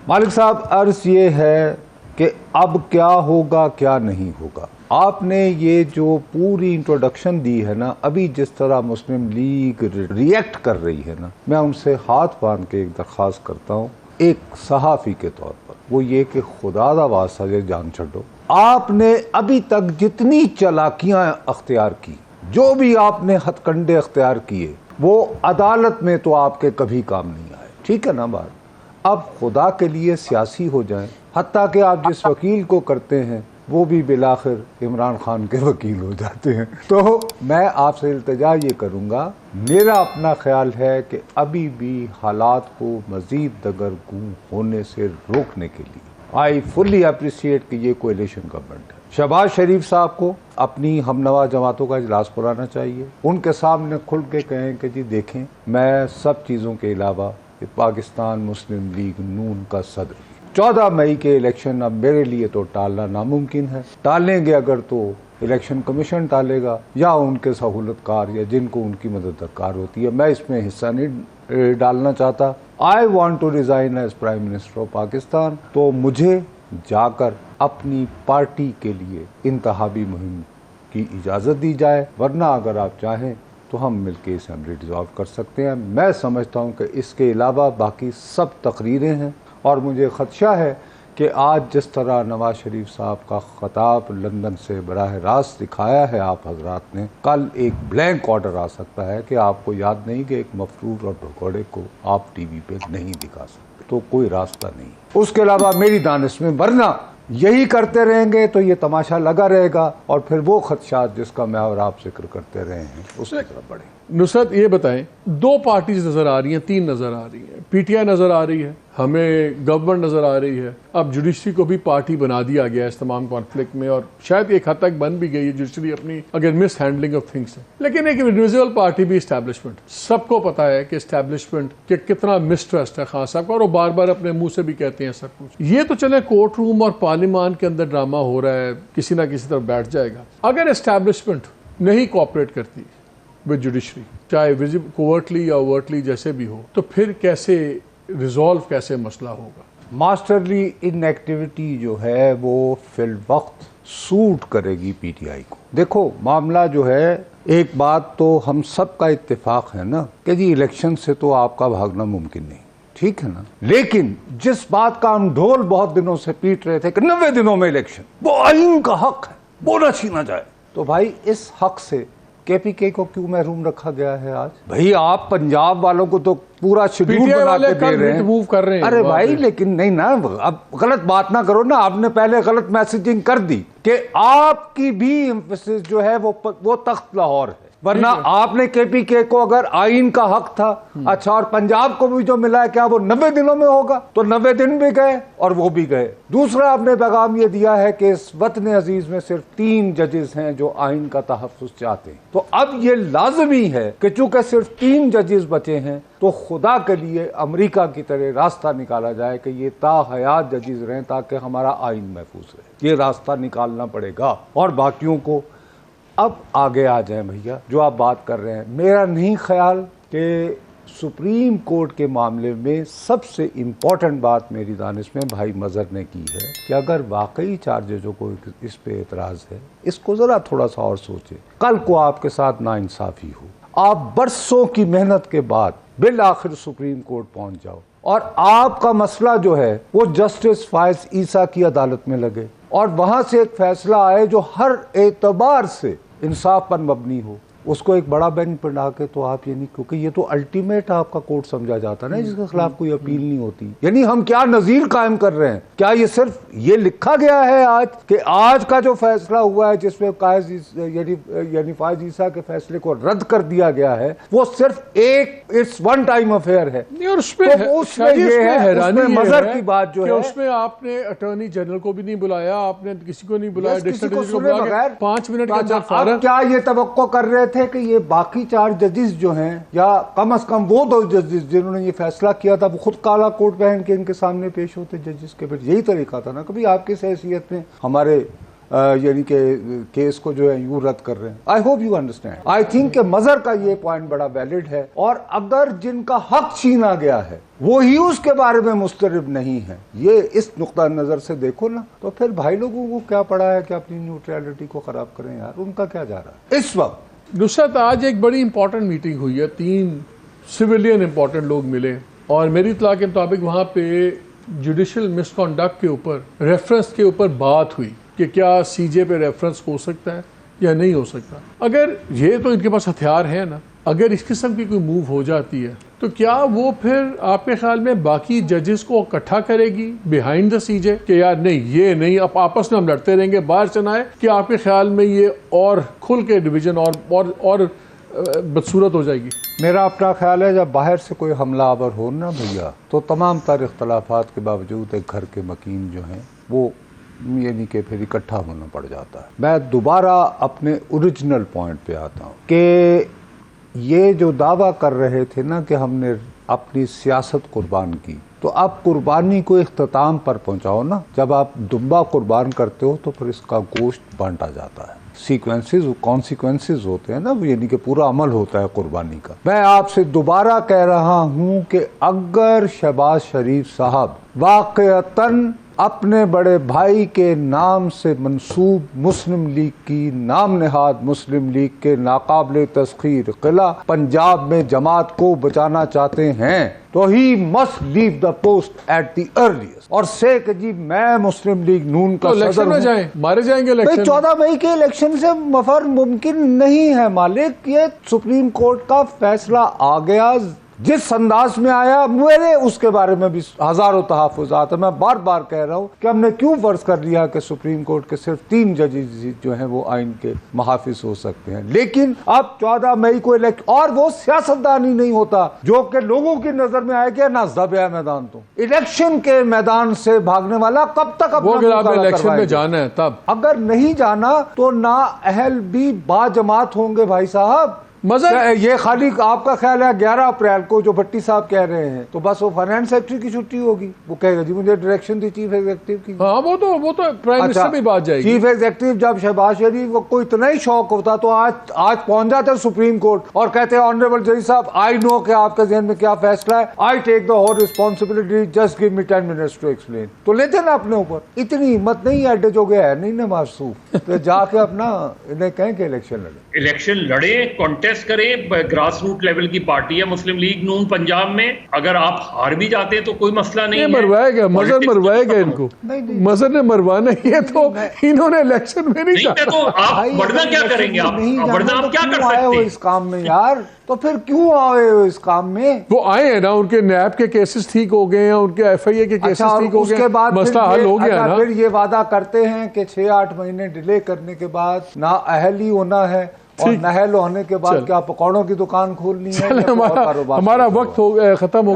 मालिक साहब, अर्ज ये है कि अब क्या होगा क्या नहीं होगा। आपने ये जो पूरी इंट्रोडक्शन दी है ना, अभी जिस तरह मुस्लिम लीग रिएक्ट कर रही है ना, मैं उनसे हाथ बांध के एक दरख्वास्त करता हूँ एक सहाफ़ी के तौर पर, वो ये कि खुदा दा वास्ता ये जान छो, आपने अभी तक जितनी चालाकियाँ अख्तियार की, जो भी आपने हथकंडे अख्तियार किए, वो अदालत में तो आपके कभी काम नहीं आए। ठीक है ना बात? अब खुदा के लिए सियासी हो जाएं, हत्ता कि आप जिस वकील को करते हैं वो भी बिलाखिर इमरान खान के वकील हो जाते हैं। तो मैं आपसे इल्तिजा ये करूँगा, मेरा अपना ख्याल है कि अभी भी हालात को मज़ीद दगरगू होने से रोकने के लिए आई फुली अप्रिशिएट कि ये कोएलिशन गवर्नमेंट है। शहबाज शरीफ साहब को अपनी हमनवा जमातों का इजलास बुलाना चाहिए, उनके सामने खुल के कहें कि जी देखें, मैं सब चीज़ों के अलावा पाकिस्तान मुस्लिम लीग नून का सदर, 14 मई के इलेक्शन अब मेरे लिए तो टालना नामुमकिन है। टालेंगे अगर तो इलेक्शन कमीशन टालेगा या उनके सहूलतकार या जिनको उनकी मदद दरकार होती है। मैं इसमें हिस्सा नहीं डालना चाहता। I want to resign as prime minister of Pakistan. तो मुझे जाकर अपनी पार्टी के लिए इंतहाबी मुहिम की इजाज़त दी जाए, वरना अगर आप चाहें तो हम मिलकर असेंबली डिसॉल्व कर सकते हैं। मैं समझता हूं कि इसके अलावा बाकी सब तकरीरें हैं, और मुझे ख़दशा है कि आज जिस तरह नवाज शरीफ साहब का ख़ताब लंदन से बराह रास्त दिखाया है आप हजरात ने, कल एक ब्लैंक ऑर्डर आ सकता है कि आपको याद नहीं कि एक मफरूर और भगोड़े को आप टीवी पे नहीं दिखा सकते। तो कोई रास्ता नहीं उसके अलावा मेरी दानिश में, वरना यही करते रहेंगे तो ये तमाशा लगा रहेगा और फिर वो खदशात जिसका मैं और आप जिक्र करते रहे हैं उसकी तरफ बढ़े। नुसरत, ये बताएं, दो पार्टीज नजर आ रही हैं, तीन नजर आ रही हैं, पीटीआई नजर आ रही है, हमें गवर्नमेंट नजर आ रही है, अब जुडिशरी को भी पार्टी बना दिया गया है इस तमाम कॉन्फ्लिक्ट में, और शायद एक हद तक बन भी गई है जुडिशरी अपनी अगर मिस हैंडलिंग ऑफ थिंग्स है। लेकिन एक इंडिविजुअल पार्टी भी इस्टेब्लिशमेंट, सबको पता है कि इस्टेब्लिशमेंट के कितना मिसट्रस्ट है खान साहब का, और वो बार बार अपने मुंह से भी कहते हैं सब कुछ। ये तो चले कोर्ट रूम और पार्लियामान के अंदर ड्रामा हो रहा है, किसी ना किसी तरफ बैठ जाएगा। अगर इस्टेब्लिशमेंट नहीं कोऑपरेट करती विद जुडिशरी, चाहे विजिबल कोवर्टली या ओवर्टली जैसे भी हो, तो फिर कैसे रिजॉल्व, कैसे मसला होगा? मास्टरली इनएक्टिविटी जो है वो फिल वक्त सूट करेगी पीटीआई को। देखो मामला जो है, एक बात तो हम सब का इत्तेफाक है ना कि जी इलेक्शन से तो आपका भागना मुमकिन नहीं, ठीक है ना। लेकिन जिस बात का हम ढोल बहुत दिनों से पीट रहे थे कि 90 दिनों में इलेक्शन, वो आईन का हक है, वो न छीना जाए, तो भाई इस हक से केपीके को क्यों महरूम रखा गया है आज? भाई आप पंजाब वालों को तो पूरा शेड्यूल बना के दे रहे हैं, मूव कर रहे हैं। अरे भाई लेकिन नहीं ना, अब गलत बात ना करो ना। आपने पहले गलत मैसेजिंग कर दी कि आपकी भी एम्फेसिस जो है वो तख्त लाहौर है, वरना आपने केपीके को अगर आइन का हक था, अच्छा, और पंजाब को भी जो मिला है, क्या वो 90 दिनों में होगा? तो 90 दिन भी गए और वो भी गए। दूसरा आपने पैगाम ये दिया है कि इस वतन अजीज में सिर्फ 3 जजेस हैं जो आइन का तहफ्फुज़ चाहते हैं। तो अब ये लाजमी है कि चूंकि सिर्फ 3 जजेस बचे हैं, तो खुदा के लिए अमेरिका की तरह रास्ता निकाला जाए कि ये ताहयात जजेस रहें ताकि हमारा आइन महफूज रहे। ये रास्ता निकालना पड़ेगा। और बाकियों को अब आगे आ जाए भैया, जो आप बात कर रहे हैं। मेरा नहीं ख्याल कि सुप्रीम कोर्ट के मामले में सबसे इम्पोर्टेंट बात मेरी दानिश में भाई मजहर ने की है कि अगर वाकई 4 जजों को इस पे एतराज़ है, इसको ज़रा थोड़ा सा और सोचें। कल को आपके साथ नाइंसाफ़ी हो, आप बरसों की मेहनत के बाद बिल आखिर सुप्रीम कोर्ट पहुंच जाओ और आपका मसला जो है वो जस्टिस फायज ईसा की अदालत में लगे और वहां से एक फैसला आए जो हर एतबार से इंसाफ पर मबनी हो, उसको एक बड़ा बेंच बना के तो आप ये नहीं, क्योंकि ये तो अल्टीमेट आपका कोर्ट समझा जाता है ना, जिसके खिलाफ कोई अपील नहीं होती। यानी हम क्या नजीर कायम कर रहे हैं? क्या ये सिर्फ ये लिखा गया है आज कि आज का जो फैसला हुआ है जिसमें यानी फायज ईसा के फैसले को रद्द कर दिया गया है, वो सिर्फ एक इट्स वन टाइम अफेयर है? और उसमें ये है मजहर की बात जो है, उसमें आपने अटॉर्नी जनरल को भी नहीं बुलाया, आपने किसी को नहीं बुलाया, 5 मिनट के अंदर। क्या ये तवक्को कर रहे थे कि ये बाकी 4 जजेस जो हैं, या कम से कम वो 2 जजेस जिन्होंने ये फैसला किया था, वो खुद काला कोट पहन के इनके सामने पेश होते जजेस के? फिर यही तरीका था ना। कभी आपकी हैसियत में हमारे यानी कि केस को जो है यूं रद्द कर रहे हैं। I hope you understand. I think कि मजहर का ये पॉइंट बड़ा वैलिड है, और अगर जिनका हक छीना गया है वो ही उसके बारे में मुस्तरब नहीं है, ये इस नुक्ता नजर से देखो ना, तो फिर भाई लोगों को क्या पड़ा है कि अपनी न्यूट्रलिटी को खराब करें यार, उनका क्या जा रहा है इस वक्त। नुसरत, आज एक बड़ी इंपॉर्टेंट मीटिंग हुई है, 3 सिविलियन इंपॉर्टेंट लोग मिले, और मेरी इत्तला के मुताबिक वहाँ पे जुडिशल मिसकॉन्डक्ट के ऊपर, रेफरेंस के ऊपर बात हुई कि क्या सीजे पे रेफरेंस हो सकता है या नहीं हो सकता। अगर ये तो इनके पास हथियार है ना, अगर इस किस्म की कोई मूव हो जाती है तो क्या वो फिर आपके ख्याल में बाकी जजेस को इकट्ठा करेगी बिहाइंड द सीजे कि यार नहीं, ये नहीं, अब आपस में हम लड़ते रहेंगे बाहर से ना आए, कि आपके ख्याल में ये और खुल के डिवीजन और बदसूरत हो जाएगी? मेरा अपना ख्याल है जब बाहर से कोई हमलावर हो ना भैया, तो तमाम तर इख्तलाफात के बावजूद एक घर के मकीन जो हैं वो यानी कि फिर इकट्ठा होना पड़ जाता है। मैं दोबारा अपने ओरिजिनल पॉइंट पे आता हूँ कि ये जो दावा कर रहे थे ना कि हमने अपनी सियासत कुर्बान की, तो आप कुर्बानी को इख्तिताम पर पहुंचाओ ना। जब आप दुम्बा कुर्बान करते हो तो फिर इसका गोश्त बांटा जाता है, सीक्वेंसेस कॉन्सिक्वेंसेस होते हैं ना, यानी कि पूरा अमल होता है कुर्बानी का। मैं आपसे दोबारा कह रहा हूं कि अगर शहबाज शरीफ साहब वाकईतन अपने बड़े भाई के नाम से मंसूब मुस्लिम लीग की नाम नेहाद मुस्लिम लीग के नाकाबिले तस्खीर किला पंजाब में जमात को बचाना चाहते हैं, तो he must leave the post at the earliest, और से कि जी मैं मुस्लिम लीग नून का तो सदर में जाए, मारे जाएंगे इलेक्शन। 14 मई के इलेक्शन से मफर मुमकिन नहीं है मालिक। ये सुप्रीम कोर्ट का फैसला आ गया, जिस अंदाज में आया, मेरे उसके बारे में भी हजारों तहफ़्फ़ुज़ात है। मैं बार बार कह रहा हूँ कि हमने क्यों फर्ज कर लिया कि सुप्रीम कोर्ट के सिर्फ 3 जजेस जो हैं वो आइन के मुहाफिज हो सकते हैं, लेकिन अब 14 मई को इलेक्शन, और वो सियासतदानी नहीं होता जो कि लोगों की नजर में आए कि नाज़ब है मैदान, तो इलेक्शन के मैदान से भागने वाला कब तक अपना इलेक्शन में जाना है, तब अगर नहीं जाना तो ना अहल भी बाजमात होंगे भाई साहब। ये खाली आपका ख्याल है 11 अप्रैल को जो भट्टी साहब कह रहे हैं, तो बस वो फाइनेंस सेक्रेटरी की छुट्टी होगी, वो कहेगा जी मुझे डायरेक्शन दी चीफ एग्जीक्यूटिव की। हाँ, वो तो प्राइम मिनिस्टर भी बात जाएगी। चीफ एग्जीक्यूटिव जब शहबाज शरीफ को इतना ही शौक होता तो आज पहुंच जाते सुप्रीम कोर्ट और कहते हैं ऑनरेबल जज साहब, आई नो कि आपके ज़हन में क्या फैसला है, I take the whole responsibility, just give me 10 minutes to explain. तो लेते ना अपने ऊपर, इतनी हिम्मत नहीं है एडे जो गया है नहीं ना मासूम, तो जाके अपना इन्हें कहें कि इलेक्शन लड़े, कॉन्टेस्ट करें। ग्रास रूट लेवल की पार्टी है मुस्लिम लीग नून पंजाब में, अगर आप हार भी जाते हैं तो कोई मसला नहीं है। मरवाएगा, मजहर मरवाएगा इनको, मजहर ने मरवाना ही है, तो इन्होंने इलेक्शन में नहीं जाना। तो आप बढ़ना क्या करेंगे, आप बढ़ना आप क्या कर सकते हैं इस काम में यार, तो फिर क्यों आए हो इस काम में? वो आए हैं ना, उनके नैब के केसेस ठीक हो गए हैं, उनके FIA के केसेस ठीक हो गए, उसके बाद मसला हल हो गया ना। फिर ये वादा करते हैं कि 6-8 महीने डिले करने के बाद ना अहल ही होना है, और नहल होने के बाद क्या पकौड़ों की दुकान खोलनी है, हमारा वक्त खत्म हो